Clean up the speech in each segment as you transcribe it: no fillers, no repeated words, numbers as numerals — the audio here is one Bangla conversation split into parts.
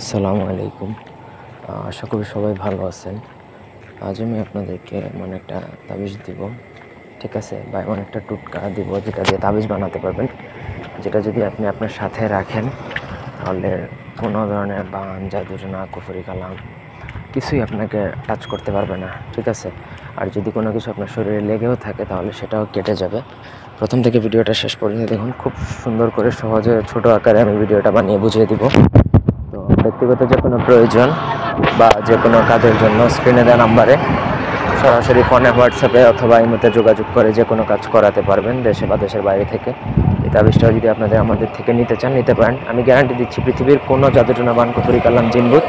আসসালামু আলাইকুম। আশা করি সবাই ভালো আছেন। আজ আমি আপনাদেরকে এমন একটা তাবিজ দিব, ঠিক আছে? বা এমন একটা টোটকা দিব যেটা দিয়ে তাবিজ বানাতে পারবেন, যেটা যদি আপনি আপনার সাথে রাখেন তাহলে কোনো ধরনের বান, জাদুটোনা, কুফরি কালাম কিছুই আপনাকে টাচ করতে পারবে না, ঠিক আছে? আর যদি কোনো কিছু আপনার শরীরে লেগেও থাকে তাহলে সেটাও কেটে যাবে। প্রথম থেকে ভিডিওটা শেষ পর্যন্ত দেখুন, খুব সুন্দর করে সহজে ছোট আকারে আমি ভিডিওটা বানিয়ে বুঝিয়ে দিব। তো ব্যক্তিগত যে কোনো প্রয়োজন বা যে কোনো কাজের জন্য স্ক্রিনে দেওয়া নাম্বারে সরাসরি ফোনে, হোয়াটসঅ্যাপে অথবা ইমোতে যোগাযোগ করে যে কোনো কাজ করাতে পারবেন, দেশে বা দেশের বাইরে থেকে। এই তাবিজটাও যদি আপনাদের আমাদের থেকে নিতে চান, নিতে পারেন। আমি গ্যারান্টি দিচ্ছি পৃথিবীর কোনো জাদুটোনা, বান, কুফরি কালাম, জিনভূত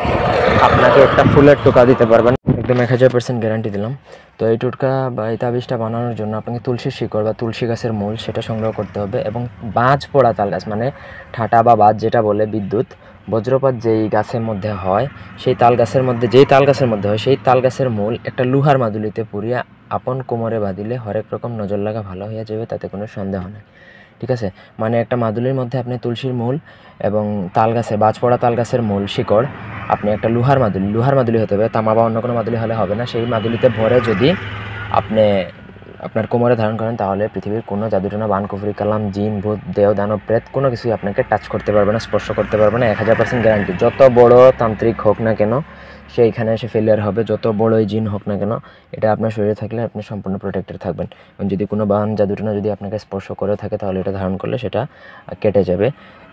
আপনাকে একটা ফুলের টোকা দিতে পারবেন, একদম 1000% গ্যারান্টি দিলাম। তো এই টোটকা বা এই তাবিজটা বানানোর জন্য আপনাকে তুলসীর শিকড় বা তুলসী গাছের মূল সেটা সংগ্রহ করতে হবে, এবং বাজ পড়া তাল গাছ, মানে ঠাটা বা বাজ যেটা বলে বিদ্যুৎ বজ্রপাত যেই গাছের মধ্যে হয়, সেই তাল গাছের মধ্যে হয় সেই তাল গাছের মূল একটা লোহার মাদুলিতে পুরিয়া আপন কোমরে বাঁধিলে হরেক রকম নজর লাগা ভালো হয়ে যাবে, তাতে কোনো সন্দেহ নেই, ঠিক আছে? মানে একটা মাদুলির মধ্যে আপনি তুলসীর মূল এবং তাল গাছে বাজ পড়া তাল গাছের মূল শিকড়, আপনি একটা লোহার মাদুলি হতে হবে, তামা বা অন্য কোনো মাদুলি হলে হবে না, সেই মাদুলিতে ভরে যদি আপনি আপনার কোমরে ধারণ করেন তাহলে পৃথিবীর কোনো জাদুটোনা, বান, কুফরি কালাম, জিন, ভূত, দেহ, দানব, প্রেত কোনো কিছুই আপনাকে টাচ করতে পারবে না, স্পর্শ করতে পারবে না। 1000% গ্যারান্টি। যত বড় তান্ত্রিক হোক না কেন সে এখানে এসে ফেলিয়ার হবে, যত বড়ই জিন হোক না কেন, এটা আপনার শরীরে থাকলে আপনি সম্পূর্ণ প্রোটেক্টেড থাকবেন। এবং যদি কোনো বান, জাদুটোনা যদি আপনাকে স্পর্শ করে থাকে তাহলে এটা ধারণ করলে সেটা কেটে যাবে।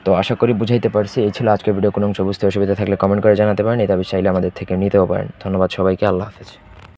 তো আশা করি বুঝাইতে পারছি। এই ছিল আজকের ভিডিও। কোনো অংশ বুঝতে অসুবিধা থাকলে কমেন্ট করে জানাতে পারেন। এই দাবি চাইলে আমাদের থেকে নিতেও পারেন। ধন্যবাদ সবাইকে। আল্লাহ হাফেজ।